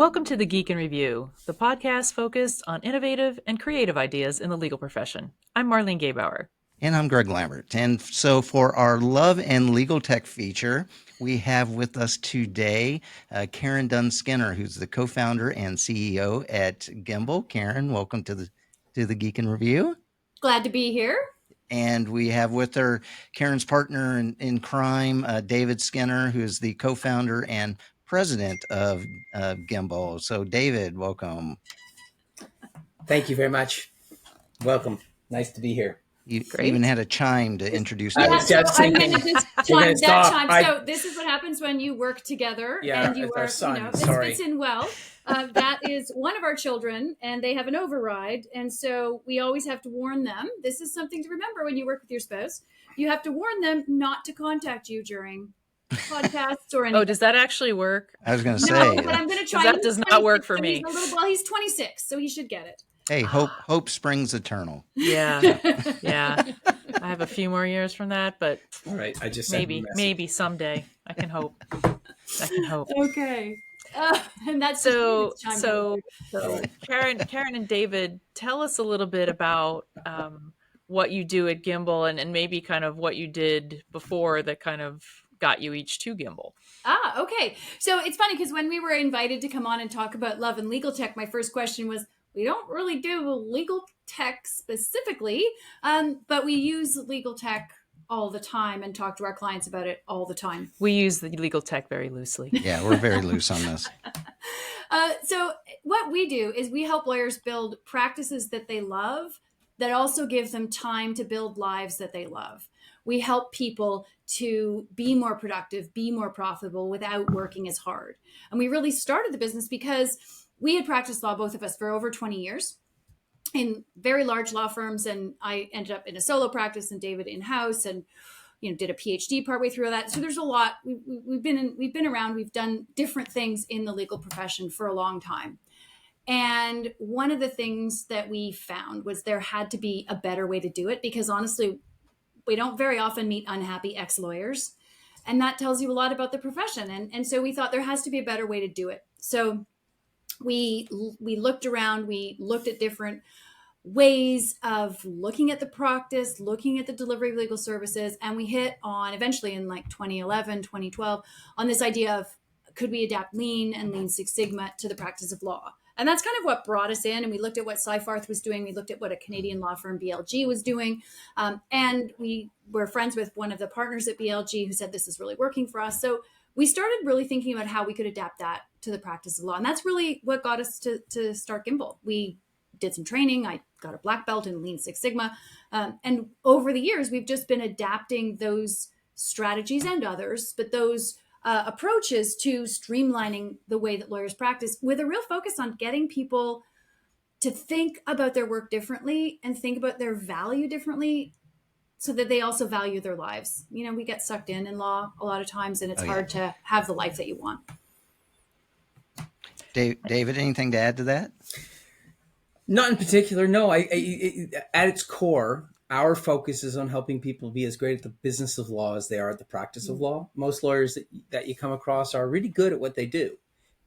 Welcome to the Geek in Review, the podcast focused on innovative and creative ideas in the legal profession. I'm Marlene Gebauer. And I'm Greg Lambert. And so for our Love and Legal Tech feature, we have with us today Karen Dunn Skinner, who's the co-founder and CEO at Gimbal. Karen, welcome to the Geek in Review. Glad to be here. And we have with her Karen's partner in crime, David Skinner, who is the co-founder and president of Gimbal. So David, welcome. Thank you very much. Welcome. Nice to be here. You even had a chime to introduce I David. was just thinking, So this is what happens when you work together Yeah, and you our are, son, this sorry. fits in well. That is one of our children and they have an override. And so we always have to warn them. This is something to remember when you work with your spouse. You have to warn them not to contact you during podcasts or anything. Oh, does that actually work? I was going to No, say. but I'm going to try. That does not work for me. He's 26, so he should get it. Hey, hope springs eternal. Yeah. I have a few more years from that, but All right, I just maybe someday. I can hope. Okay. And that's So Karen and David, tell us a little bit about what you do at Gimbal and maybe kind of what you did before that kind of got you each to Gimbal. Okay. So it's funny because when we were invited to come on and talk about love and legal tech, my first question was, we don't really do legal tech specifically, but we use legal tech all the time and talk to our clients about it all the time. We use the legal tech very loosely. Yeah, we're very loose on this. So what we do is we help lawyers build practices that they love that also give them time to build lives that they love. We help people to be more productive, be more profitable without working as hard. And we really started the business because we had practiced law, both of us, for over 20 years in very large law firms. And I ended up in a solo practice and David in-house and, did a PhD partway through that. So there's a lot. We've been around, we've done different things in the legal profession for a long time. And one of the things that we found was there had to be a better way to do it because honestly, we don't very often meet unhappy ex-lawyers. And that tells you a lot about the profession. And so we thought there has to be a better way to do it. So we looked around, we looked at different ways of looking at the practice, looking at the delivery of legal services. And we hit on eventually in like 2011, 2012, on this idea of could we adapt Lean and Lean Six Sigma to the practice of law? And that's kind of what brought us in. And we looked at what Seyfarth was doing. We looked at what a Canadian law firm, BLG, was doing. And we were friends with one of the partners at BLG who said, this is really working for us. So we started really thinking about how we could adapt that to the practice of law. And that's really what got us to start Gimbal. We did some training. I got a black belt in Lean Six Sigma. And over the years, we've just been adapting those strategies and others, but those approaches to streamlining the way that lawyers practice with a real focus on getting people to think about their work differently and think about their value differently so that they also value their lives. We get sucked in law a lot of times and it's hard to have the life that you want. David, anything to add to that? Not in particular. No, at its core, our focus is on helping people be as great at the business of law as they are at the practice of law. Most lawyers that you come across are really good at what they do,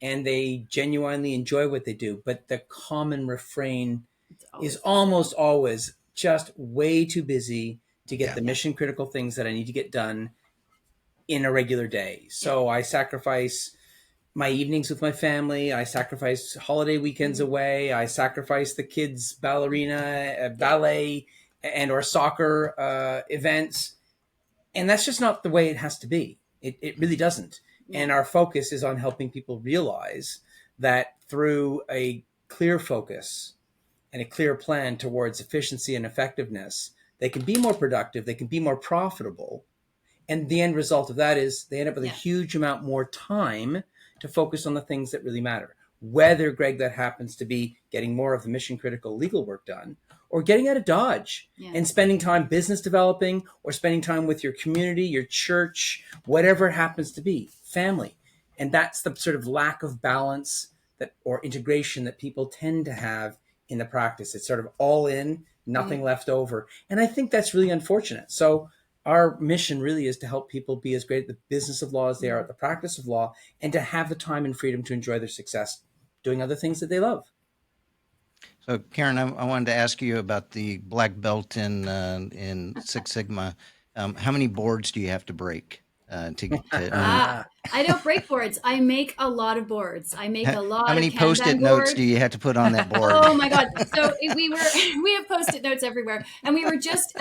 and they genuinely enjoy what they do. But the common refrain is almost always just way too busy to get the mission critical things that I need to get done in a regular day. So I sacrifice my evenings with my family. I sacrifice holiday weekends away. I sacrifice the kids' ballerina, ballet, and or soccer events. And that's just not the way it has to be. It really doesn't. And our focus is on helping people realize that through a clear focus and a clear plan towards efficiency and effectiveness, they can be more productive, they can be more profitable. And the end result of that is they end up with a huge amount more time to focus on the things that really matter. Whether, Greg, that happens to be getting more of the mission critical legal work done or getting out of Dodge and spending time business developing or spending time with your community, your church, whatever it happens to be, family. And that's the sort of lack of balance that or integration that people tend to have in the practice. It's sort of all in, nothing left over. And I think that's really unfortunate. So our mission really is to help people be as great at the business of law as they are at the practice of law and to have the time and freedom to enjoy their success doing other things that they love. So, Karen, I wanted to ask you about the black belt in Six Sigma. How many boards do you have to break to earn? I don't break boards. I make a lot of boards. I make a lot How many of Kanban Post-it notes boards. do you have to put on that board? Oh my God. So we have Post-it notes everywhere. And we were just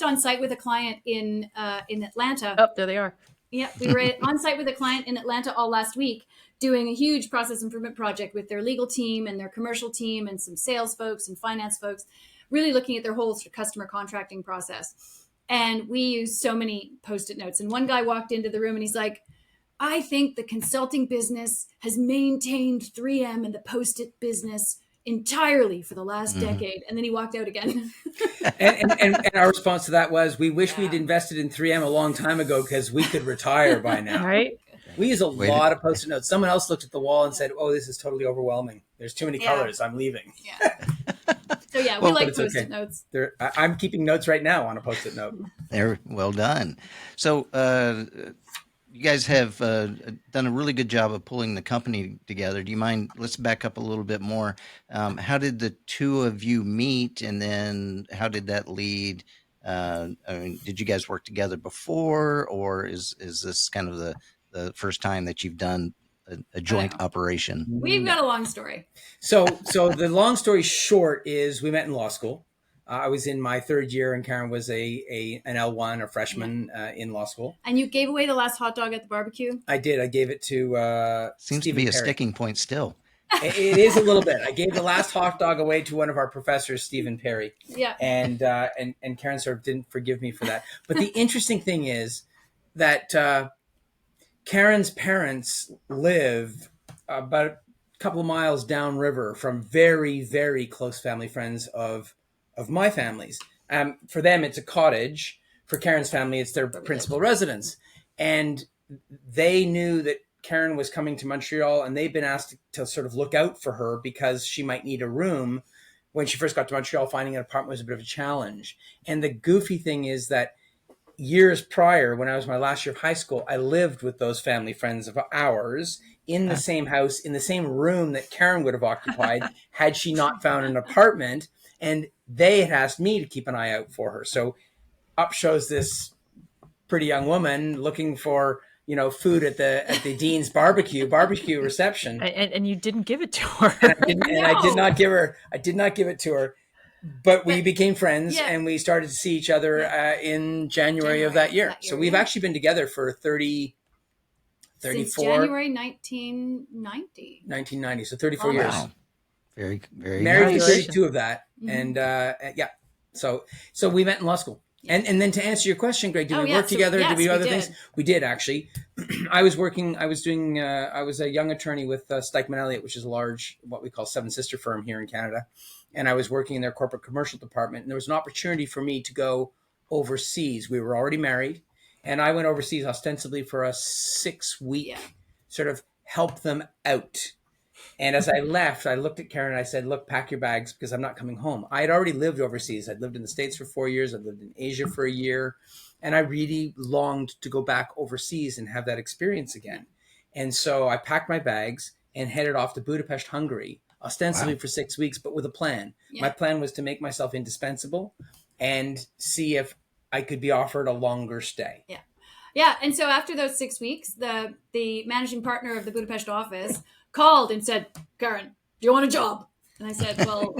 on site with a client in Atlanta. Oh, there they are. Yeah, we were on site with a client in Atlanta all last week doing a huge process improvement project with their legal team and their commercial team and some sales folks and finance folks, really looking at their whole customer contracting process. And we used so many Post-it notes. And one guy walked into the room and he's like, I think the consulting business has maintained 3M and the Post-it business entirely for the last decade. And then he walked out again. and our response to that was, we wish we'd invested in 3M a long time ago because we could retire by now. Right? We use a lot of Post-it notes. Someone else looked at the wall and said, oh, this is totally overwhelming. There's too many colors. I'm leaving. Yeah. So yeah, we like Post-it notes. I'm keeping notes right now on a Post-it note. There, well done. So you guys have done a really good job of pulling the company together. Do you mind? Let's back up a little bit more. How did the two of you meet, and then how did that lead? I mean, did you guys work together before, or is this kind of the first time that you've done a joint operation? We've got a long story. So the long story short is we met in law school. I was in my third year, and Karen was an L1, a freshman in law school. And you gave away the last hot dog at the barbecue? I did. I gave it to Seems Stephen to be a Perry. sticking point still. It is a little bit. I gave the last hot dog away to one of our professors, Stephen Perry. Yeah. And Karen sort of didn't forgive me for that. But the interesting thing is that Karen's parents live about a couple of miles downriver from very, very close family friends of my family's. For them, it's a cottage. For Karen's family, it's their principal residence. And they knew that Karen was coming to Montreal, and they've been asked to sort of look out for her because she might need a room. When she first got to Montreal, finding an apartment was a bit of a challenge. And the goofy thing is that years prior, when I was in my last year of high school, I lived with those family friends of ours in the same house, in the same room that Karen would have occupied had she not found an apartment. And they had asked me to keep an eye out for her. So up shows this pretty young woman looking for, food at the dean's barbecue reception. And you didn't give it to her. I did not give it to her. But we became friends, and we started to see each other in January of that year. So we've actually been together for 34. Since January 1990. 1990, so 34 years. Wow. Very, very Married nice. for 32 of that. And so we met in law school. And then to answer your question, Greg, did we work together? Did we do other things? We did, actually. I was a young attorney with Stikeman Elliott, which is a large, what we call seven sister firm here in Canada. And I was working in their corporate commercial department. And there was an opportunity for me to go overseas. We were already married. And I went overseas ostensibly for a 6-week sort of help them out. And as I left, I looked at Karen and I said, look, pack your bags because I'm not coming home. I had already lived overseas. I'd lived in the States for 4 years. I'd lived in Asia for a year. And I really longed to go back overseas and have that experience again. And so I packed my bags and headed off to Budapest, Hungary, ostensibly for 6 weeks, but with a plan. Yeah. My plan was to make myself indispensable and see if I could be offered a longer stay. Yeah. Yeah. And so after those 6 weeks, the managing partner of the Budapest office called and said, Karen, do you want a job? And I said, well,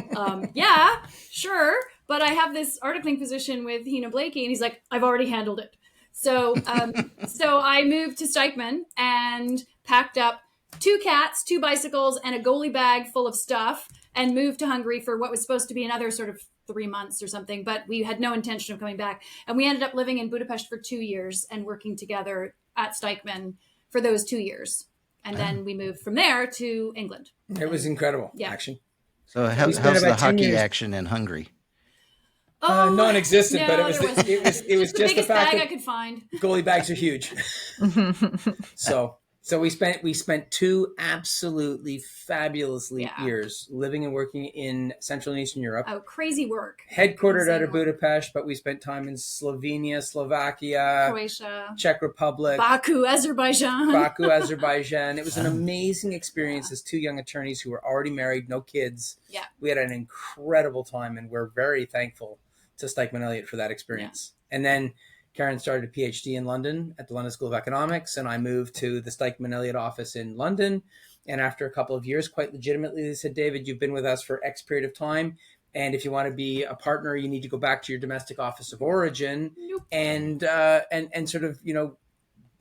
yeah, sure. But I have this articling position with Hina Blakey. And he's like, I've already handled it. So so I moved to Stikeman and packed up 2 cats, 2 bicycles, and a goalie bag full of stuff and moved to Hungary for what was supposed to be another sort of 3 months or something. But we had no intention of coming back. And we ended up living in Budapest for 2 years and working together at Stikeman for those 2 years. And then we moved from there to England. It was incredible, actually. So how's the hockey action in Hungary? Non-existent, but it was just the the fact bag that I could find. Goalie bags are huge. So So we spent 2 absolutely fabulous Yeah. years living and working in Central and Eastern Europe. Oh, crazy work. Headquartered out Insane of work. Budapest, but we spent time in Slovenia, Slovakia, Croatia, Czech Republic, Baku, Azerbaijan. Azerbaijan. It was an amazing experience as 2 young attorneys who were already married, no kids. Yeah. We had an incredible time, and we're very thankful to Stikeman Elliott for that experience. Yeah. And then Karen started a PhD in London at the London School of Economics, and I moved to the Stikeman Elliott office in London. And after a couple of years, quite legitimately, they said, David, you've been with us for X period of time. And if you want to be a partner, you need to go back to your domestic office of origin and sort of,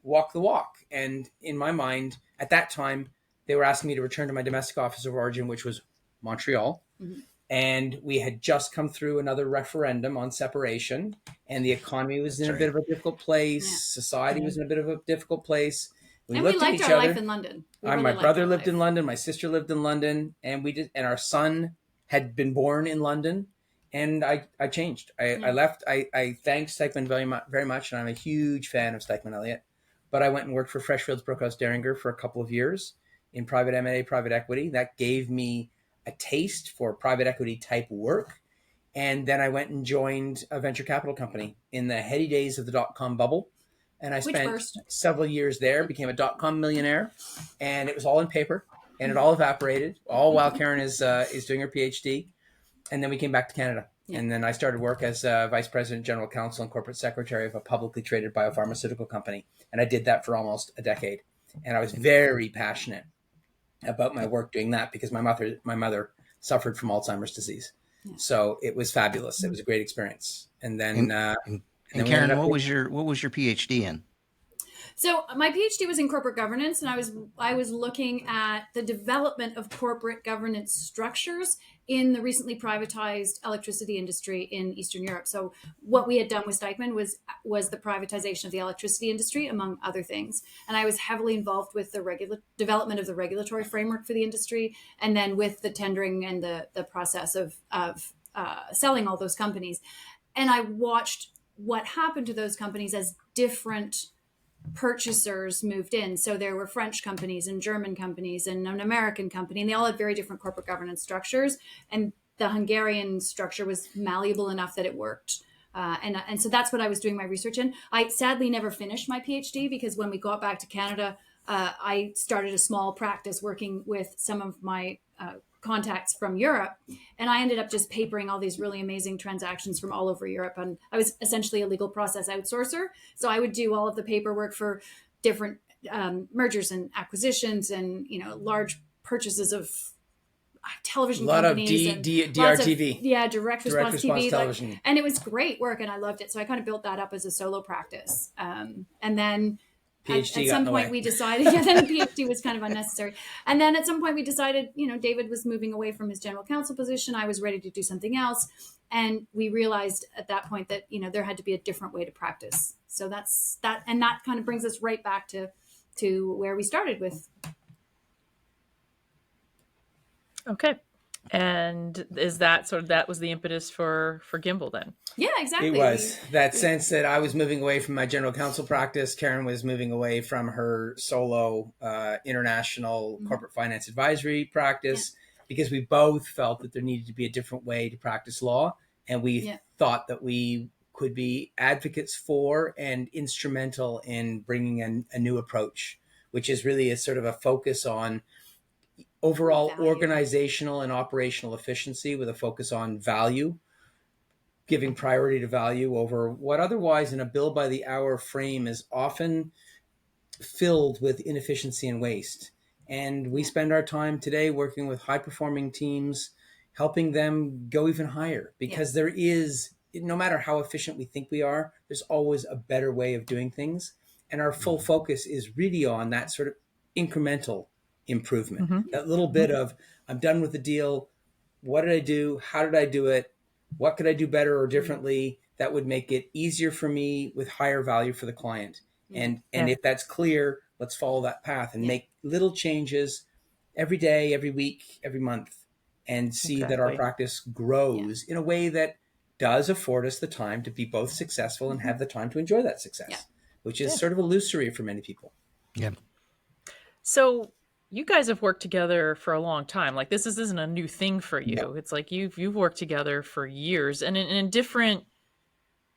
walk the walk. And in my mind, at that time, they were asking me to return to my domestic office of origin, which was Montreal. Mm-hmm. And we had just come through another referendum on separation, and the economy was in a bit of a difficult place. Yeah. Society was in a bit of a difficult place. We liked our life in London. My brother lived in London. My sister lived in London, and and our son had been born in London. And I changed. I left. I thanked Stikeman very much, and I'm a huge fan of Stikeman Elliott. But I went and worked for Freshfields Brookhouse Deringer for a couple of years in private M&A, private equity. That gave me a taste for private equity type work. And then I went and joined a venture capital company in the heady days of the dot-com bubble. And I spent several years there, became a dot-com millionaire, and it was all in paper, and it all evaporated, all while Karen is doing her PhD. And then we came back to Canada. Yeah. And then I started work as Vice President, General Counsel, and Corporate Secretary of a publicly traded biopharmaceutical company. And I did that for almost a decade. And I was very passionate about my work doing that because my mother suffered from Alzheimer's disease. Yeah. So it was fabulous. It was a great experience. And then and Karen, what was your PhD in? So my PhD was in corporate governance, and I was looking at the development of corporate governance structures in the recently privatized electricity industry in Eastern Europe. So what we had done with Stikeman was the privatization of the electricity industry, among other things. And I was heavily involved with the development of the regulatory framework for the industry, and then with the tendering and the process of selling all those companies. And I watched what happened to those companies as different purchasers moved in. So there were French companies and German companies and an American company, and they all had very different corporate governance structures. And the Hungarian structure was malleable enough that it worked. And so that's what I was doing my research in. I sadly never finished my PhD because when we got back to Canada, I started a small practice working with some of my contacts from Europe. And I ended up just papering all these really amazing transactions from all over Europe. And I was essentially a legal process outsourcer. So I would do all of the paperwork for different mergers and acquisitions and, large purchases of television companies. A lot of DRTV. Direct response TV. Television. And it was great work and I loved it. So I kind of built that up as a solo practice. And then at some point we decided, then the PhD was kind of unnecessary. And then at some point we decided, David was moving away from his general counsel position. I was ready to do something else. And we realized at that point that, there had to be a different way to practice. So that's that. And that kind of brings us right back to where we started with. Okay. And is that that was the impetus for Gimbal then? Yeah, exactly. It was that sense that I was moving away from my general counsel practice. Karen was moving away from her solo international corporate finance advisory practice because we both felt that there needed to be a different way to practice law. And we thought that we could be advocates for and instrumental in bringing a new approach, which is really a sort of a focus on overall organizational and operational efficiency with a focus on value, giving priority to value over what otherwise in a bill by the hour frame is often filled with inefficiency and waste. And we spend our time today working with high performing teams, helping them go even higher because there is, no matter how efficient we think we are, there's always a better way of doing things. And our full focus is really on that sort of incremental improvement, that little bit of, I'm done with the deal. What did I do? How did I do it? What could I do better or differently that would make it easier for me with higher value for the client? And if that's clear, let's follow that path and make little changes every day, every week, every month, and see that our practice grows in a way that does afford us the time to be both successful and have the time to enjoy that success, which is sort of illusory for many people. Yeah. So you guys have worked together for a long time. Like this isn't a new thing for you. No. It's like you've worked together for years and in different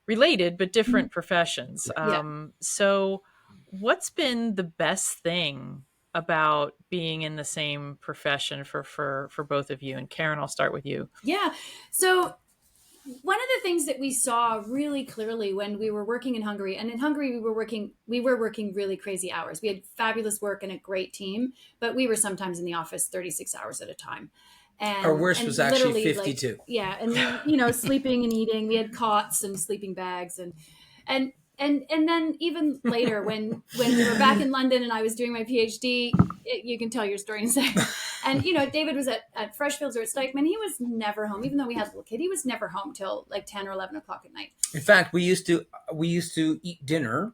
related but different professions. Yeah. So what's been the best thing about being in the same profession for both of you? And Karen, I'll start with you. Yeah. So one of the things that we saw really clearly when we were working in Hungary, and in Hungary we were working really crazy hours. We had fabulous work and a great team, but we were sometimes in the office 36 hours at a time. And Our worst and was actually literally, 52. yeah, and sleeping and eating. We had cots and sleeping bags and and then even later when we were back in London and I was doing my PhD, you can tell your story in a second. And David was at Freshfields or at Stikeman. He was never home, even though we had a little kid. He was never home till like 10 or 11 o'clock at night. In fact, we used to eat dinner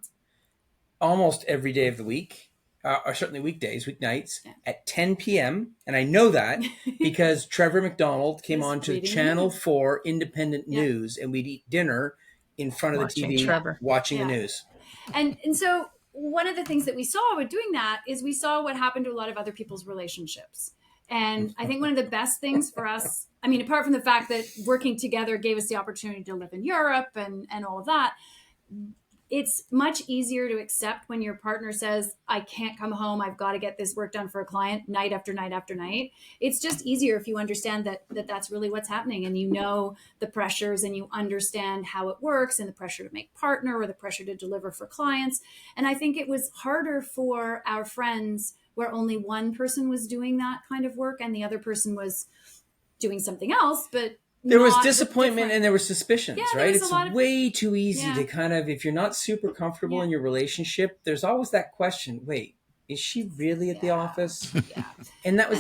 almost every day of the week, or certainly weeknights, at 10 p.m. And I know that because Trevor McDonald came on to Channel 4 Independent News, and we'd eat dinner in front of the TV, watching the news. And so one of the things that we saw with doing that is we saw what happened to a lot of other people's relationships. And I think one of the best things for us, I mean, apart from the fact that working together gave us the opportunity to live in Europe and all of that, it's much easier to accept when your partner says, I can't come home. I've got to get this work done for a client night after night after night. It's just easier if you understand that that's really what's happening and you know the pressures and you understand how it works and the pressure to make partner or the pressure to deliver for clients. And I think it was harder for our friends where only one person was doing that kind of work and the other person was doing something else, but there was disappointment and there were suspicions, right? It's way too easy to kind of, if you're not super comfortable in your relationship, there's always that question, wait, is she really at the office? And that was,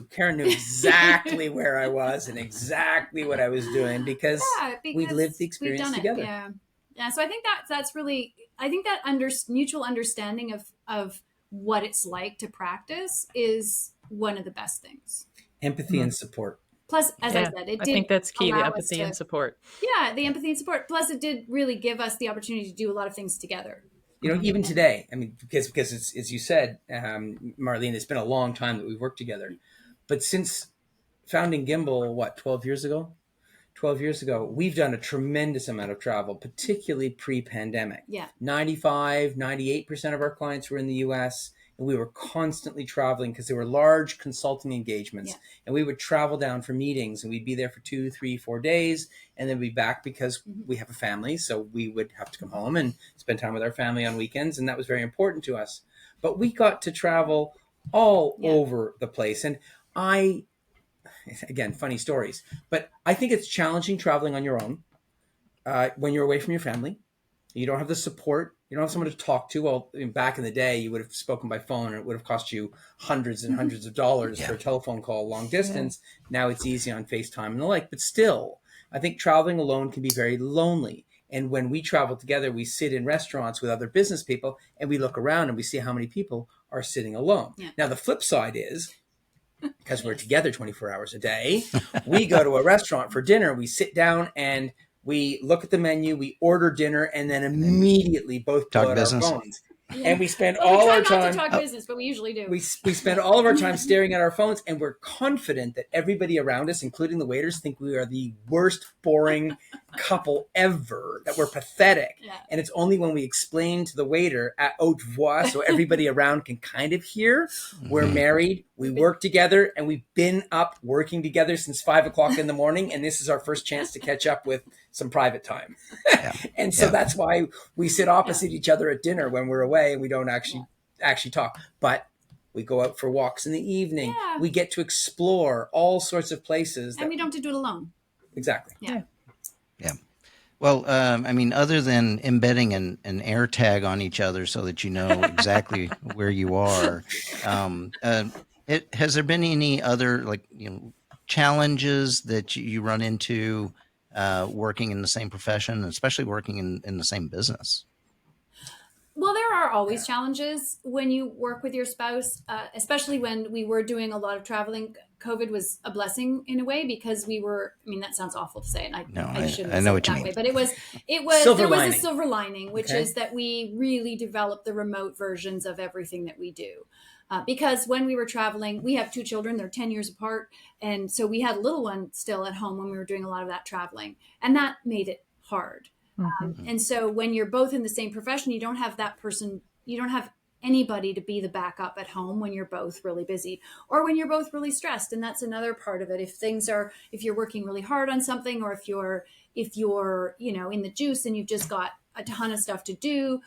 Karen knew exactly where I was and exactly what I was doing because we lived the experience together. Yeah. So I think that's really, I think that mutual understanding of what it's like to practice is one of the best things. Empathy and support. Plus, as I said, I think that's key, the empathy and support. Yeah, the empathy and support. Plus, it did really give us the opportunity to do a lot of things together. Even today, I mean, because it's, as you said, Marlene, it's been a long time that we've worked together. But since founding Gimbal, 12 years ago? 12 years ago, we've done a tremendous amount of travel, particularly pre-pandemic. 98% of our clients were in the US. And we were constantly traveling because there were large consulting engagements. And we would travel down for meetings and we'd be there for 2, 3, 4 days and then be back because we have a family. So we would have to come home and spend time with our family on weekends. And that was very important to us. But we got to travel all over the place. And again, funny stories, but I think it's challenging traveling on your own when you're away from your family. You don't have the support. You don't have someone to talk to. Well, back in the day, you would have spoken by phone and it would have cost you hundreds and hundreds of dollars for a telephone call long distance. Now it's easy on FaceTime and the like. But still, I think traveling alone can be very lonely. And when we travel together, we sit in restaurants with other business people and we look around and we see how many people are sitting alone. Now, the flip side is, because we're together 24 hours a day, we go to a restaurant for dinner, we sit down and we look at the menu, we order dinner, and then immediately both pull out our phones. And we spend all our time. We try not to talk business, but we usually do. We spend all of our time staring at our phones, and we're confident that everybody around us, including the waiters, think we are the worst, boring couple ever, that we're pathetic. And it's only when we explain to the waiter at haute voix, so everybody around can kind of hear, we're married, we work together, and we've been up working together since 5 o'clock in the morning, and this is our first chance to catch up with some private time. And so that's why we sit opposite each other at dinner when we're away and we don't actually talk. But we go out for walks in the evening. We get to explore all sorts of places. And we don't have to do it alone. Exactly. Yeah. Well, I mean, other than embedding an air tag on each other so that you know exactly where you are, has there been any other challenges that you run into working in the same profession, especially working in the same business? Well, Well, there are always challenges when you work with your spouse, especially when we were doing a lot of traveling. COVID was a blessing in a way because we were, I mean, that sounds awful to say, and No, I shouldn't I say know it what you that mean. way, but Silver there was a lining. silver lining, which Okay. is that we really developed the remote versions of everything that we do. Because when we were traveling, we have 2 children, they're 10 years apart. And so we had a little one still at home when we were doing a lot of that traveling. And that made it hard. And so when you're both in the same profession, you don't have that person, you don't have anybody to be the backup at home when you're both really busy or when you're both really stressed. And that's another part of it. If you're working really hard on something, or if you're, in the juice and you've just got a ton of stuff to do,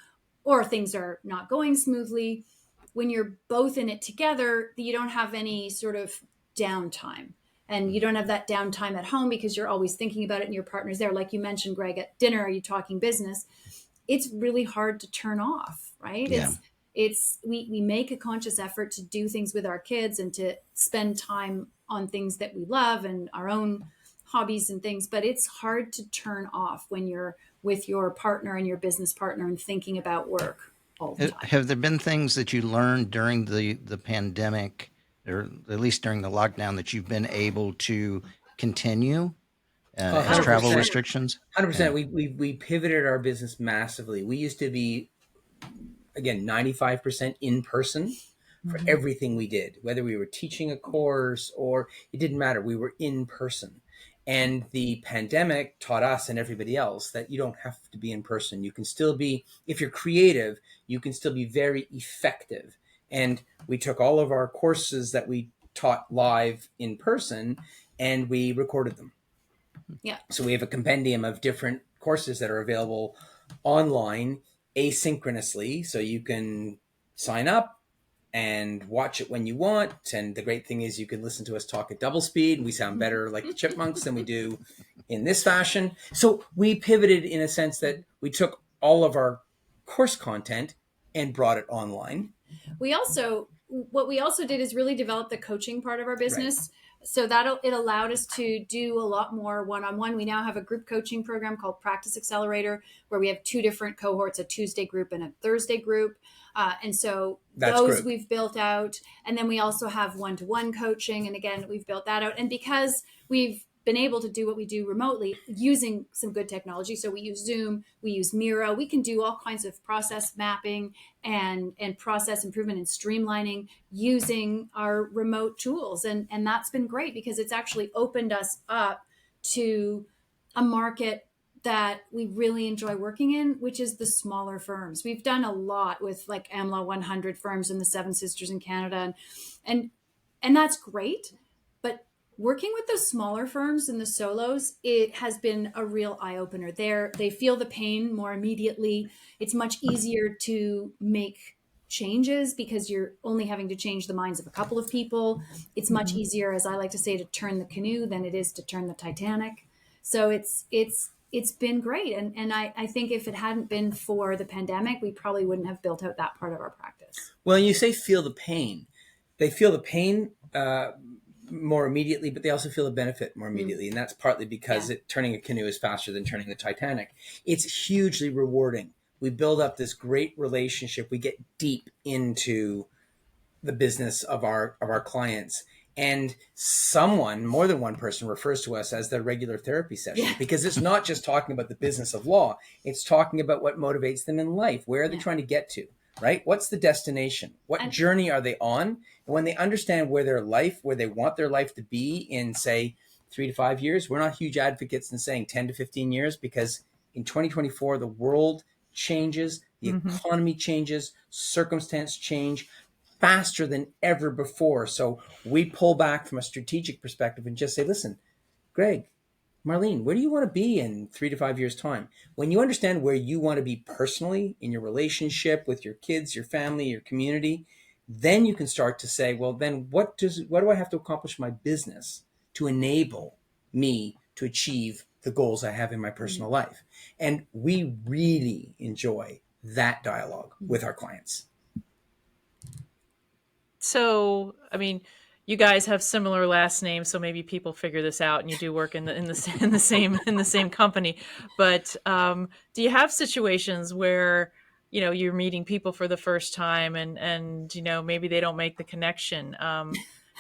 or things are not going smoothly, when you're both in it together, you don't have any sort of downtime. And you don't have that downtime at home because you're always thinking about it and your partner's there. Like you mentioned, Greg, at dinner, are you talking business? It's really hard to turn off, right? Yeah. We make a conscious effort to do things with our kids and to spend time on things that we love and our own hobbies and things, but it's hard to turn off when you're with your partner and your business partner and thinking about work all the time. Have there been things that you learned during the pandemic, or at least during the lockdown, that you've been able to continue as travel 100%. restrictions? 100%. We pivoted our business massively. We used to be, again, 95% in person for everything we did, whether we were teaching a course or it didn't matter. We were in person. And the pandemic taught us and everybody else that you don't have to be in person. You can still be, if you're creative, you can still be very effective. And we took all of our courses that we taught live in person and we recorded them. Yeah. So we have a compendium of different courses that are available online asynchronously. So you can sign up and watch it when you want. And the great thing is you can listen to us talk at double speed. We sound better like the chipmunks than we do in this fashion. So we pivoted in a sense that we took all of our course content and brought it online. What we also did is really develop the coaching part of our business. Right. So it allowed us to do a lot more one-on-one. We now have a group coaching program called Practice Accelerator, where we have 2 different cohorts, a Tuesday group and a Thursday group. And so those we've built out. And then we also have one-to-one coaching. And again, we've built that out. And because we've been able to do what we do remotely using some good technology. So we use Zoom, we use Miro, we can do all kinds of process mapping and process improvement and streamlining using our remote tools. And that's been great because it's actually opened us up to a market that we really enjoy working in, which is the smaller firms. We've done a lot with like AmLaw 100 firms and the Seven Sisters in Canada. And that's great. But working with those smaller firms and the solos, it has been a real eye-opener. They feel the pain more immediately. It's much easier to make changes because you're only having to change the minds of a couple of people. It's much easier, as I like to say, to turn the canoe than it is to turn the Titanic. So it's been great. And I think if it hadn't been for the pandemic, we probably wouldn't have built out that part of our practice. Well, you say feel the pain. They feel the pain more immediately, but they also feel the benefit more immediately. And that's partly because turning a canoe is faster than turning the Titanic. It's hugely rewarding. We build up this great relationship. We get deep into the business of our clients. And someone, more than one person, refers to us as their regular therapy session because it's not just talking about the business of law. It's talking about what motivates them in life. Where are they trying to get to, right? What's the destination? What journey are they on? And when they understand where they want their life to be in, say, 3 to 5 years, we're not huge advocates in saying 10 to 15 years because in 2024, the world changes, the economy changes, circumstance change faster than ever before. So we pull back from a strategic perspective and just say, listen, Greg, Marlene, where do you want to be in 3 to 5 years' time? When you understand where you want to be personally in your relationship with your kids, your family, your community, then you can start to say, well, then what do I have to accomplish in my business to enable me to achieve the goals I have in my personal life? And we really enjoy that dialogue with our clients. So, I mean, you guys have similar last names, so maybe people figure this out, and you do work in the same company. But do you have situations where you're meeting people for the first time, and maybe they don't make the connection.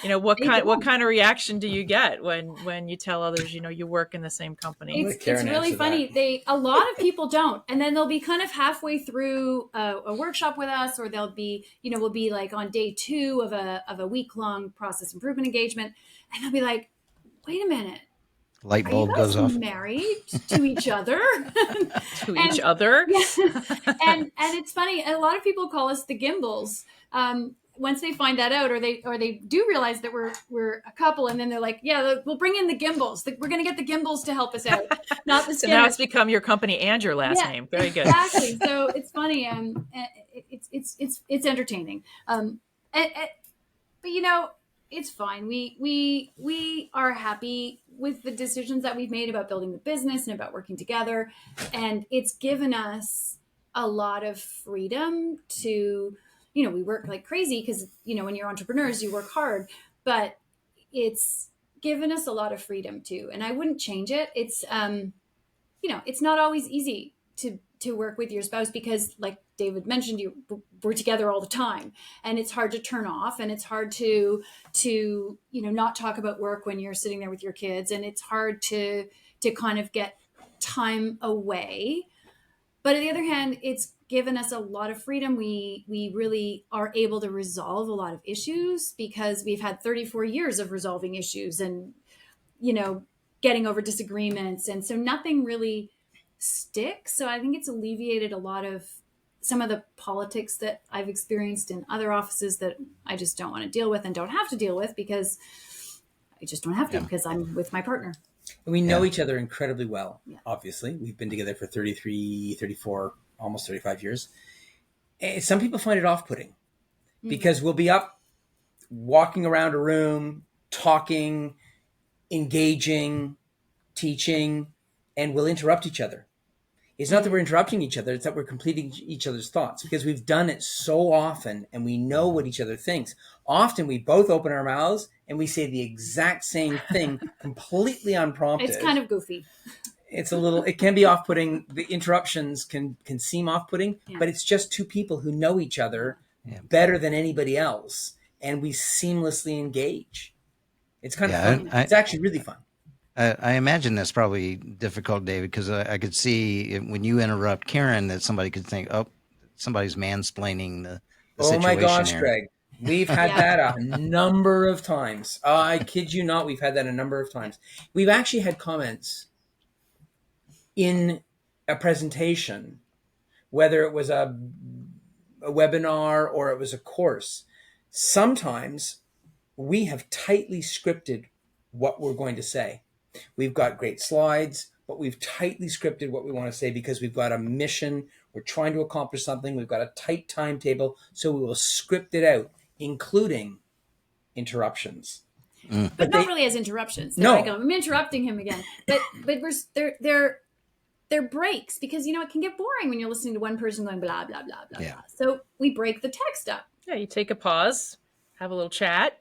What kind of reaction do you get when you tell others you work in the same company? It's really funny. A lot of people don't, and then they'll be kind of halfway through a workshop with us, or they'll be we'll be like on day 2 of a week-long process improvement engagement, and they'll be like, wait a minute, light are bulb you guys goes off. married to each other? Each other? Yeah. and it's funny, a lot of people call us the Gimbals. Once they find that out, or they do realize that we're a couple, and then they're like, yeah, we'll bring in the Gimbals. We're going to get the Gimbals to help us out, not the Skinners. So now it's become your company and your last name. Very good. Exactly. So it's funny. It's entertaining. But it's fine. We are happy with the decisions that we've made about building the business and about working together, and it's given us a lot of freedom to. We work like crazy because, when you're entrepreneurs, you work hard, but it's given us a lot of freedom too. And I wouldn't change it. It's, it's not always easy to work with your spouse because, like David mentioned, we're together all the time, and it's hard to turn off, and it's hard to not talk about work when you're sitting there with your kids. And it's hard to kind of get time away. But on the other hand, it's given us a lot of freedom. We really are able to resolve a lot of issues because we've had 34 years of resolving issues and, getting over disagreements. And so nothing really sticks. So I think it's alleviated a lot of some of the politics that I've experienced in other offices that I just don't want to deal with and don't have to deal with because I just don't have to because I'm with my partner. And we know each other incredibly well. Yeah. Obviously, we've been together for 33, 34, almost 35 years. And some people find it off-putting because we'll be up walking around a room, talking, engaging, teaching, and we'll interrupt each other. It's not that we're interrupting each other, it's that we're completing each other's thoughts because we've done it so often and we know what each other thinks. Often we both open our mouths and we say the exact same thing completely unprompted. It's kind of goofy. It can be off-putting. The interruptions can seem off-putting, but it's just two people who know each other better than anybody else. And we seamlessly engage. It's kind of fun. It's actually really fun. I imagine that's probably difficult, David, because I could see when you interrupt Karen that somebody could think, oh, somebody's mansplaining the situation. Oh my gosh, here. Greg. We've had that a number of times. I kid you not, we've had that a number of times. We've actually had comments in a presentation, whether it was a webinar or it was a course. Sometimes we have tightly scripted what we're going to say. We've got great slides, but we've tightly scripted what we want to say because we've got a mission. We're trying to accomplish something. We've got a tight timetable. So we will script it out, including interruptions. But not really as interruptions. No. Like, I'm interrupting him again. But they're breaks because, it can get boring when you're listening to one person going blah, blah, blah, blah, blah. So we break the text up. Yeah, you take a pause, have a little chat,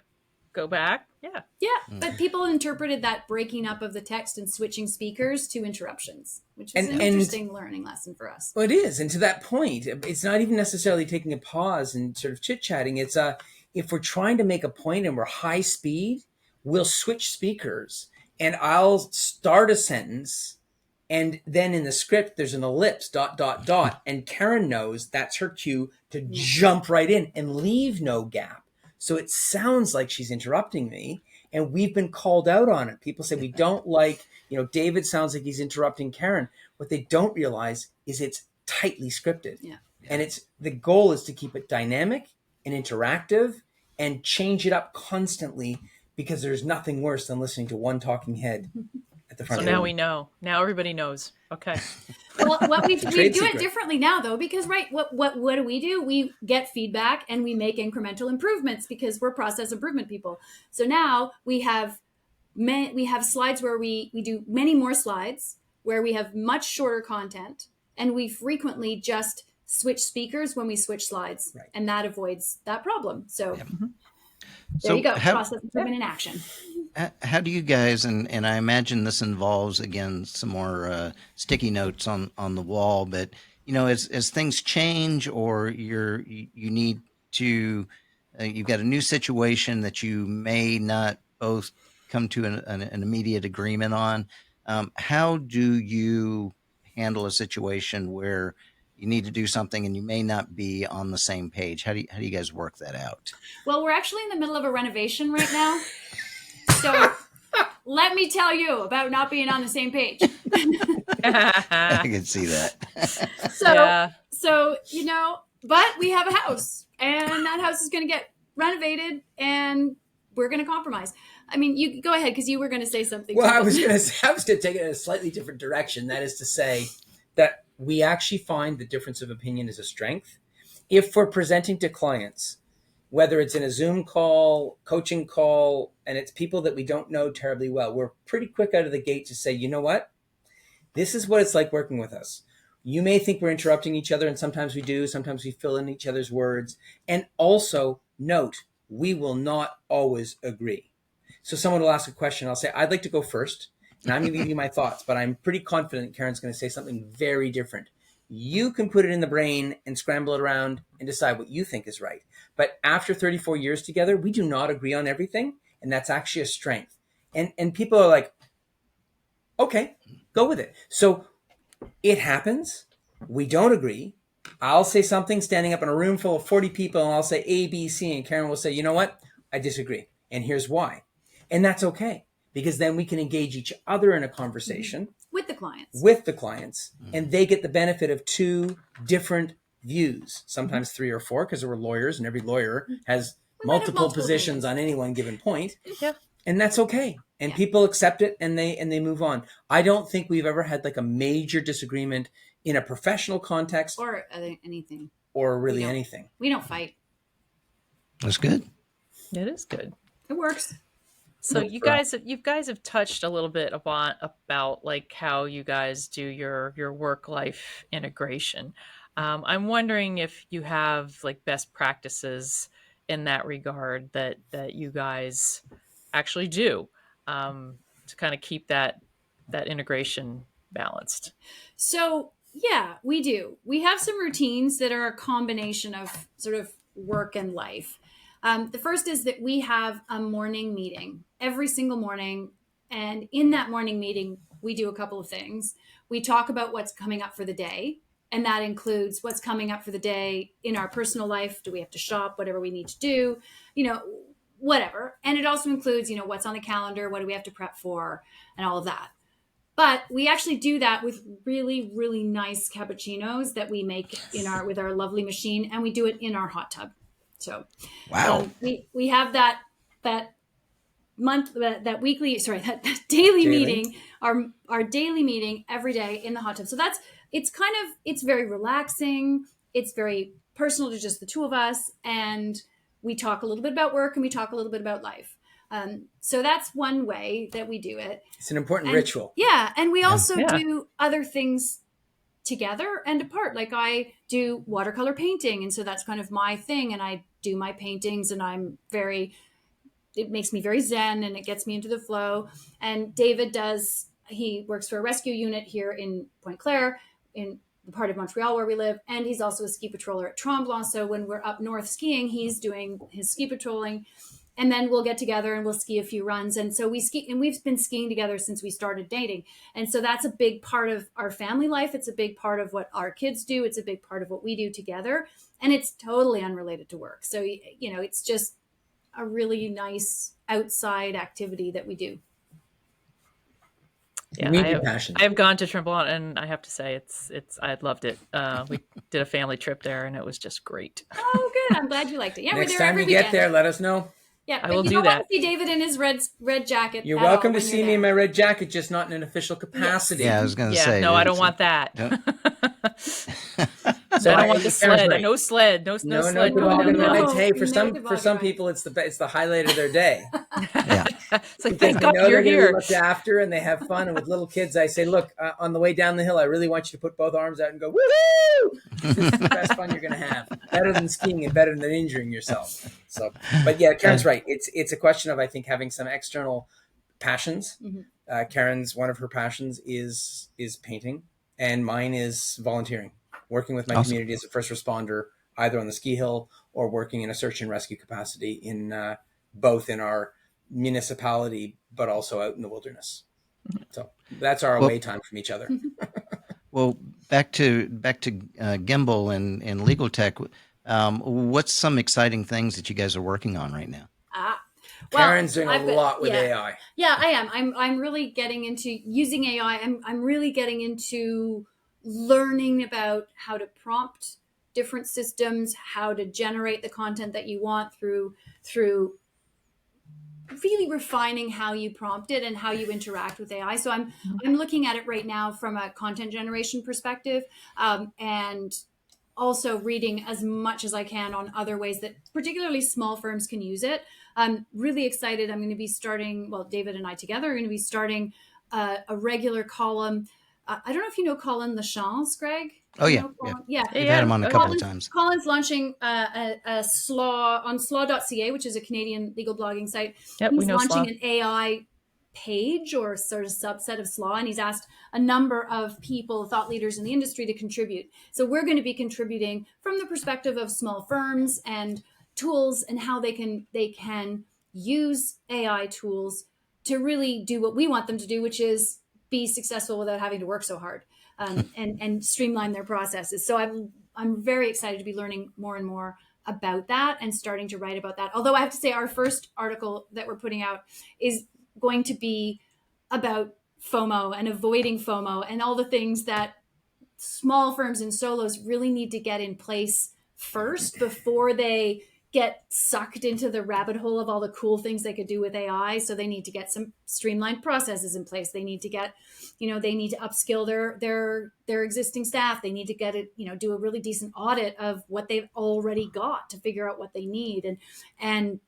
go back. Yeah. But people interpreted that breaking up of the text and switching speakers to interruptions, which is an interesting learning lesson for us. Well, it is. And to that point, it's not even necessarily taking a pause and sort of chit-chatting. It's if we're trying to make a point and we're high speed, we'll switch speakers and I'll start a sentence and then in the script, there's an ellipse, ... And Karen knows that's her cue to jump right in and leave no gap. So it sounds like she's interrupting me, and we've been called out on it. People say we don't like, David sounds like he's interrupting Karen. What they don't realize is it's tightly scripted. Yeah. And the goal is to keep it dynamic and interactive and change it up constantly because there's nothing worse than listening to one talking head at the front. So now we know. Now everybody knows. Okay. Well, we do it differently now, though, because what do? We get feedback and we make incremental improvements because we're process improvement people. So now we have slides where we do many more slides where we have much shorter content, and we frequently just switch speakers when we switch slides, and that avoids that problem. So there you go, process improvement in action. How do you guys, and I imagine this involves, again, some more sticky notes on the wall, but, as things change, or you need to, you've got a new situation that you may not both come to an immediate agreement on. How do you handle a situation where you need to do something and you may not be on the same page? How do you guys work that out? Well, we're actually in the middle of a renovation right now. So let me tell you about not being on the same page. I can see that. So, but we have a house, and that house is going to get renovated, and we're going to compromise. I mean, you go ahead, because you were going to say something. Well, I was going to take it in a slightly different direction. That is to say that we actually find the difference of opinion is a strength. If we're presenting to clients, whether it's in a Zoom call, coaching call, and it's people that we don't know terribly well, we're pretty quick out of the gate to say, you know what? This is what it's like working with us. You may think we're interrupting each other, and sometimes we do. Sometimes we fill in each other's words. And also note, we will not always agree. So someone will ask a question. I'll say, I'd like to go first, and I'm going to give you my thoughts, but I'm pretty confident Karen's going to say something very different. You can put it in the brain and scramble it around and decide what you think is right. But after 34 years together, we do not agree on everything, and that's actually a strength. And people are like, okay, go with it. So it happens. We don't agree. I'll say something standing up in a room full of 40 people, and I'll say A, B, C, and Karen will say, you know what? I disagree. And here's why. And that's okay, because then we can engage each other in a conversation with the clients, and they get the benefit of two different views, sometimes three or four, because we're lawyers, and every lawyer has multiple positions on any one given point. Yeah. And that's okay. And people accept it, and they move on. I don't think we've ever had like a major disagreement in a professional context or anything, or really anything. We don't fight. That's good. It is good. It works. So you guys have touched a little bit about like how you guys do your work-life integration. I'm wondering if you have like best practices in that regard that you guys actually do to kind of keep that integration balanced. So yeah, we do. We have some routines that are a combination of sort of work and life. The first is that we have a morning meeting every single morning. And in that morning meeting, we do a couple of things. We talk about what's coming up for the day. And that includes what's coming up for the day in our personal life. Do we have to shop? Whatever we need to do, whatever. And it also includes, what's on the calendar, what do we have to prep for, and all of that. But we actually do that with really, really nice cappuccinos that we make with our lovely machine, and we do it in our hot tub. So, wow, we have that daily meeting, our daily meeting every day in the hot tub. So it's very relaxing. It's very personal to just the two of us, and we talk a little bit about work and we talk a little bit about life. So that's one way that we do it. It's an important ritual. Yeah, and we also do other things together and apart. Like I do watercolor painting, and so that's kind of my thing, and I do my paintings, and it makes me very zen, and it gets me into the flow. And David he works for a rescue unit here in Pointe Claire, in the part of Montreal where we live, and he's also a ski patroller at Tremblant. So when we're up north skiing, he's doing his ski patrolling, and then we'll get together and we'll ski a few runs. And so we ski, and we've been skiing together since we started dating. And so that's a big part of our family life. It's a big part of what our kids do. It's a big part of what we do together. And it's totally unrelated to work. So, it's just a really nice outside activity that we do. Yeah, I have gone to Tremblant, and I have to say I loved it. We did a family trip there, and it was just great. Oh, good! I'm glad you liked it. Yeah, next we're there time you get there, let us know. Yeah, I will do that. See David in his red jacket. You're welcome to see me in my red jacket, just not in an official capacity. Yeah, I was going to say. No, I don't want that. So I don't want the sled. Right. No sled. No sled. Hey, for some people, it's the highlight of their day. Yeah. It's like, thank God you're here. Looked after, and they have fun. And with little kids, I say, look, on the way down the hill, I really want you to put both arms out and go, woohoo! This is the best fun you're going to have. Better than skiing and better than injuring yourself. So, but yeah, Karen's right. It's a question of, I think, having some external passions. Mm-hmm. Karen's, one of her passions is painting, and mine is volunteering. working with my Awesome. community as a first responder, either on the ski hill or working in a search and rescue capacity in both in our municipality, but also out in the wilderness. So that's our away time from each other. Well, back to Gimbal and legal tech. What's some exciting things that you guys are working on right now? Karen's doing a lot with AI. Yeah, I am. I'm really getting into using AI. I'm really getting into learning about how to prompt different systems, how to generate the content that you want through really refining how you prompt it and how you interact with AI. So I'm looking at it right now from a content generation perspective, and also reading as much as I can on other ways that particularly small firms can use it. I'm really excited. I'm going to be starting, well, David and I together are going to be starting a regular column. I don't know if you know Colin Lachance, Greg. Oh, yeah. Yeah. We've had him on a couple of times. Colin's launching a slaw on slaw.ca, which is a Canadian legal blogging site. Yep, He's we know launching Slaw. an AI page or sort of subset of Slaw, and he's asked a number of people, thought leaders in the industry, to contribute. So we're going to be contributing from the perspective of small firms and tools and how they can use AI tools to really do what we want them to do, which is be successful without having to work so hard, and streamline their processes. So I'm very excited to be learning more and more about that and starting to write about that. Although I have to say, our first article that we're putting out is going to be about FOMO and avoiding FOMO and all the things that small firms and solos really need to get in place first before they get sucked into the rabbit hole of all the cool things they could do with AI. So they need to get some streamlined processes in place. They need to get, they need to upskill their existing staff. They need to get it, do a really decent audit of what they've already got to figure out what they need. And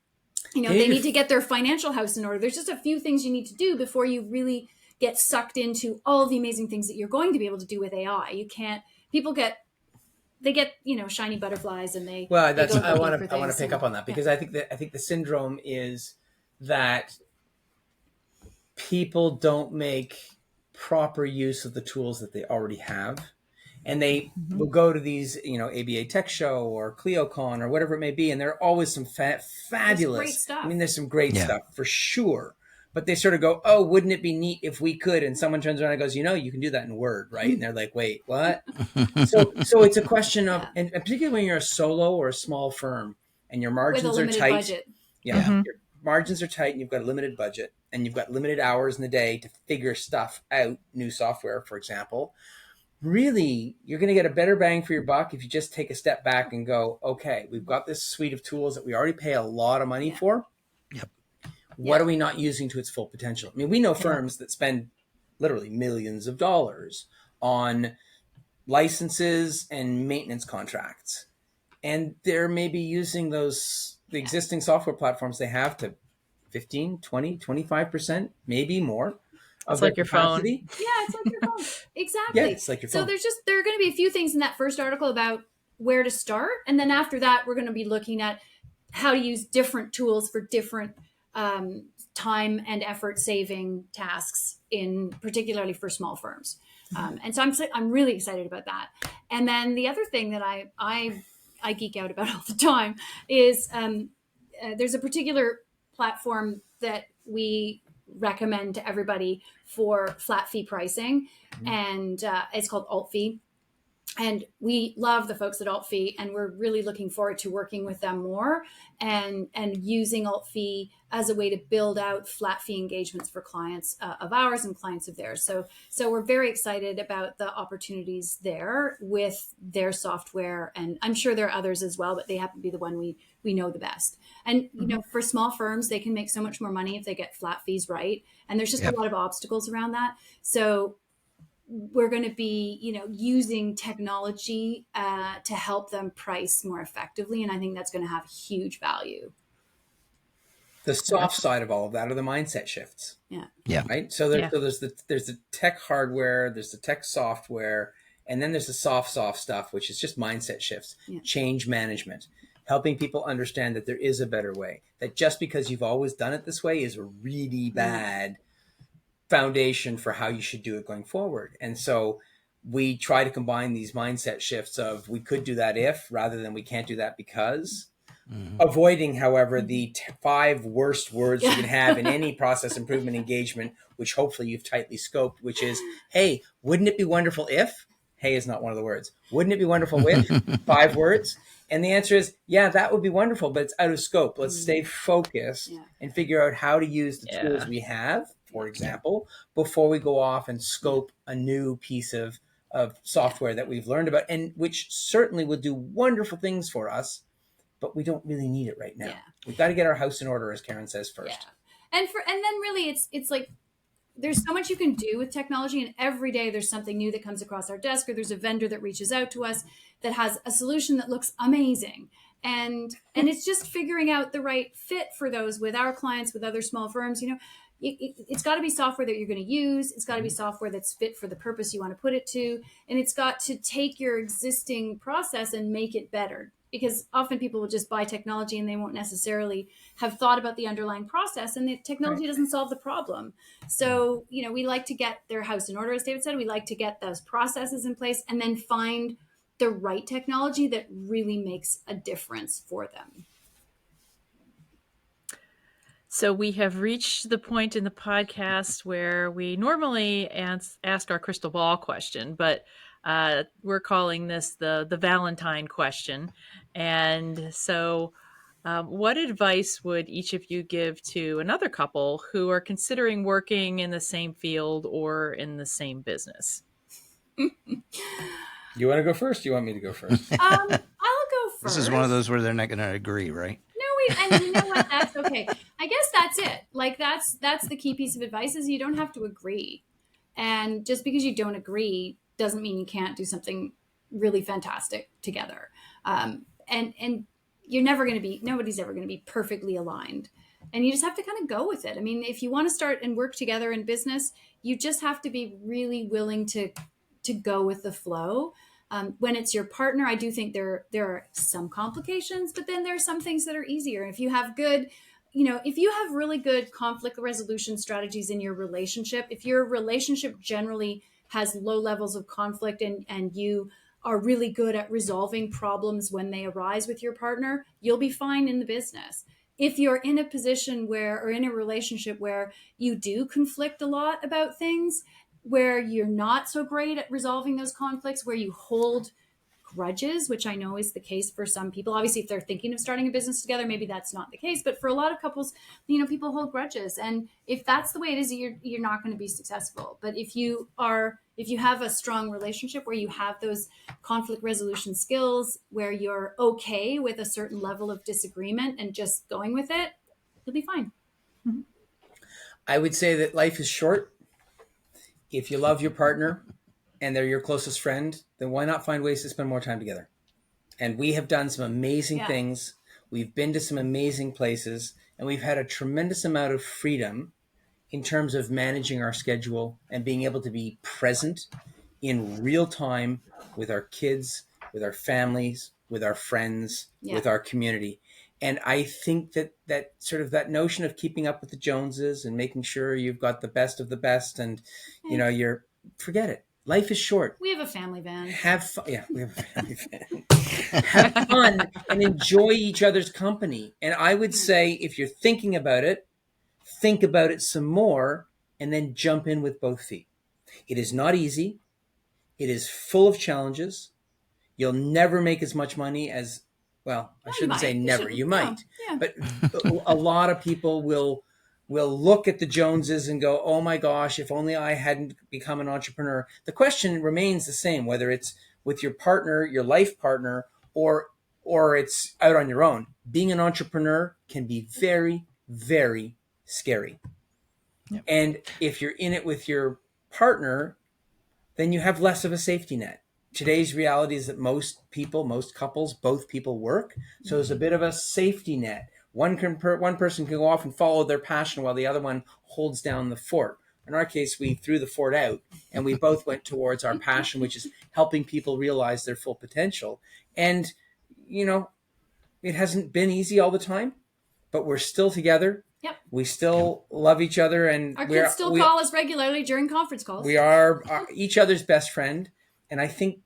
they need to get their financial house in order. There's just a few things you need to do before you really get sucked into all the amazing things that you're going to be able to do with AI. They get shiny butterflies, and I want to pick up on that, because I think the syndrome is that people don't make proper use of the tools that they already have, and they will go to these ABA Tech Show or CleoCon or whatever it may be, and there are always some fabulous great stuff. I mean, there's some great stuff for sure. But they sort of go, oh, wouldn't it be neat if we could? And someone turns around and goes, you can do that in Word, right? And they're like, wait, what? So it's a question of, and particularly when you're a solo or a small firm and your margins are tight. Budget. Your margins are tight and you've got a limited budget and you've got limited hours in the day to figure stuff out, new software, for example. Really, you're going to get a better bang for your buck if you just take a step back and go, okay, we've got this suite of tools that we already pay a lot of money for. Yep. What are we not using to its full potential? I mean, we know firms that spend literally millions of dollars on licenses and maintenance contracts. And they're maybe using the existing software platforms they have to 15, 20, 25%, maybe more. It's like your capacity. Phone. Yeah, it's like your phone. Exactly. Yeah, it's like your phone. So there are going to be a few things in that first article about where to start. And then after that, we're going to be looking at how to use different tools for different time and effort saving tasks, particularly for small firms. And so I'm really excited about that. And then the other thing that I geek out about all the time is there's a particular platform that we recommend to everybody for flat fee pricing, and it's called AltFee. And we love the folks at AltFee, and we're really looking forward to working with them more and using AltFee as a way to build out flat fee engagements for clients of ours and clients of theirs. So we're very excited about the opportunities there with their software, and I'm sure there are others as well, but they happen to be the one we know the best. And for small firms, they can make so much more money if they get flat fees right, and there's just a lot of obstacles around that. So we're going to be, using technology to help them price more effectively. And I think that's going to have huge value. The soft side of all of that are the mindset shifts. Yeah. Right. So there's the tech hardware, there's the tech software, and then there's the soft stuff, which is just mindset shifts, change management, helping people understand that there is a better way, that just because you've always done it this way is a really bad foundation for how you should do it going forward. And so we try to combine these mindset shifts of we could do that if, rather than we can't do that because. Avoiding, however, the 5 worst words you can have in any process improvement engagement, which hopefully you've tightly scoped, which is, hey, wouldn't it be wonderful if? Hey is not one of the words. Wouldn't it be wonderful if? 5 words. And the answer is, yeah, that would be wonderful, but it's out of scope. Let's stay focused and figure out how to use the tools we have, for example, before we go off and scope a new piece of software that we've learned about, and which certainly would do wonderful things for us, but we don't really need it right now. We've got to get our house in order, as Karen says, first. And then really it's like there's so much you can do with technology, and every day there's something new that comes across our desk, or there's a vendor that reaches out to us that has a solution that looks amazing. And it's just figuring out the right fit for those with our clients, with other small firms. It's got to be software that you're going to use. It's got to be software that's fit for the purpose you want to put it to. And it's got to take your existing process and make it better. Because often people will just buy technology and they won't necessarily have thought about the underlying process, and the technology doesn't solve the problem. So, we like to get their house in order, as David said. We like to get those processes in place and then find the right technology that really makes a difference for them. So we have reached the point in the podcast where we normally ask our crystal ball question, but we're calling this the Valentine question. And so what advice would each of you give to another couple who are considering working in the same field or in the same business? You want to go first? You want me to go first? I'll go first. This is one of those where they're not going to agree, right? And you know what? That's okay. I guess that's it. Like that's the key piece of advice is you don't have to agree. And just because you don't agree doesn't mean you can't do something really fantastic together. And you're never going to be, nobody's ever going to be perfectly aligned. And you just have to kind of go with it. I mean, if you want to start and work together in business, you just have to be really willing to go with the flow. When it's your partner, I do think there are some complications, but then there are some things that are easier. If you have if you have really good conflict resolution strategies in your relationship, if your relationship generally has low levels of conflict and you are really good at resolving problems when they arise with your partner, you'll be fine in the business. If you're in a position or in a relationship where you do conflict a lot about things, where you're not so great at resolving those conflicts, where you hold grudges, which I know is the case for some people. Obviously, if they're thinking of starting a business together, maybe that's not the case. But for a lot of couples, people hold grudges. And if that's the way it is, you're not going to be successful. But if you have a strong relationship where you have those conflict resolution skills, where you're okay with a certain level of disagreement and just going with it, you'll be fine. Mm-hmm. I would say that life is short. If you love your partner and they're your closest friend, then why not find ways to spend more time together? And we have done some amazing things. We've been to some amazing places, and we've had a tremendous amount of freedom in terms of managing our schedule and being able to be present in real time with our kids, with our families, with our friends, with our community. And I think that sort of that notion of keeping up with the Joneses and making sure you've got the best of the best and, forget it. Life is short. We have a family van. Have fun. Yeah, we have a family van. Have fun and enjoy each other's company. And I would say if you're thinking about it, think about it some more and then jump in with both feet. It is not easy. It is full of challenges. You'll never make as much money as, well, I shouldn't say never. You might. Yeah. But a lot of people will look at the Joneses and go, oh my gosh, if only I hadn't become an entrepreneur. The question remains the same, whether it's with your partner, your life partner, or it's out on your own. Being an entrepreneur can be very, very scary. Yep. And if you're in it with your partner, then you have less of a safety net. Today's reality is that most couples, both people work. So there's a bit of a safety net. One person can go off and follow their passion while the other one holds down the fort. In our case, we threw the fort out and we both went towards our passion, which is helping people realize their full potential. And, it hasn't been easy all the time, but we're still together. Yep. We still love each other. And our kids still call us regularly during conference calls. We are each other's best friend. And I think,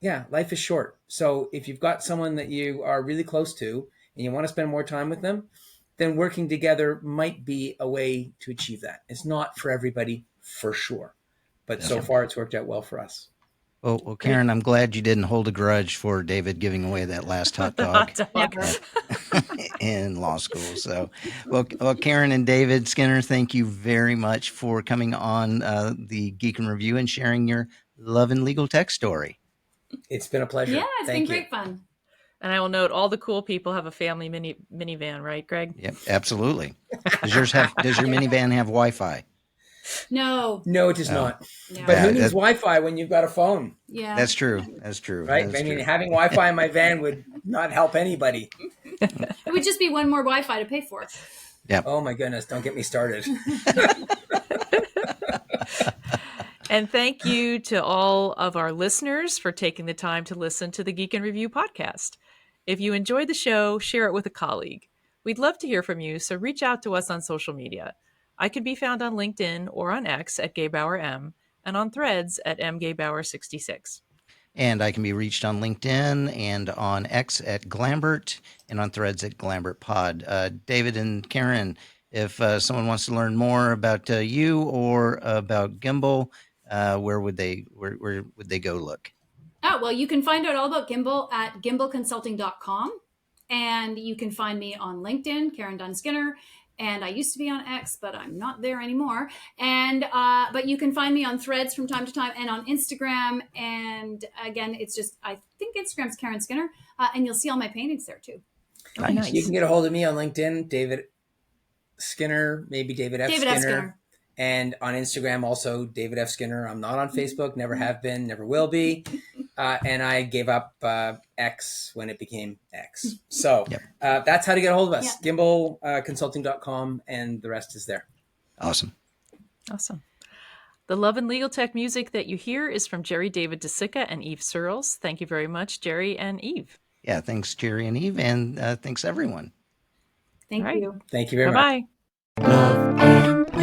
yeah, life is short. So if you've got someone that you are really close to and you want to spend more time with them, then working together might be a way to achieve that. It's not for everybody, for sure. But so far, it's worked out well for us. Well, Karen, I'm glad you didn't hold a grudge for David giving away that last hot The dog hot dog. Never. in law school. So, well, Karen and David Skinner, thank you very much for coming on the Geek and Review and sharing your love and legal tech story. It's been a pleasure. Yeah, it's Thank been you. great fun. And I will note all the cool people have a family minivan, right, Greg? Yep, absolutely. Does your minivan have Wi-Fi? No. No, it is No. not. No. But Yeah, who needs that- Wi-Fi when you've got a phone, Yeah. That's true. That's true. right? That's I mean, true. having Wi-Fi in my van would not help anybody. It would just be one more Wi-Fi to pay for. Oh my goodness, don't get me started. And thank you to all of our listeners for taking the time to listen to the Geek and Review podcast. If you enjoyed the show, share it with a colleague. We'd love to hear from you, so reach out to us on social media. I can be found on LinkedIn or on X at Gebauer M, and on Threads at mgebauer66. And I can be reached on LinkedIn and on X at Lambert and on Threads at Lambert Pod. David and Karen, if someone wants to learn more about you or about Gimbal, where would they go look? Oh, well, you can find out all about Gimbal at gimbalconsulting.com. And you can find me on LinkedIn, Karen Dunn Skinner. And I used to be on X, but I'm not there anymore. And but you can find me on Threads from time to time and on Instagram. And again, it's just, I think Instagram's Karen Skinner. And you'll see all my paintings there too. Oh, nice. You can get a hold of me on LinkedIn, David Skinner, maybe David F. David Skinner. F. Skinner. And on Instagram, also David F. Skinner. I'm not on Facebook, never have been, never will be. And I gave up X when it became X. So that's how to get a hold of us. Yeah. Gimbalconsulting.com, and the rest is there. Awesome. Awesome. The love and legal tech music that you hear is from Jerry David DeSica and Eve Searles. Thank you very much, Jerry and Eve. Yeah, thanks, Jerry and Eve, and thanks, everyone. Thank All right. you. Thank you very much. Bye-bye. Love and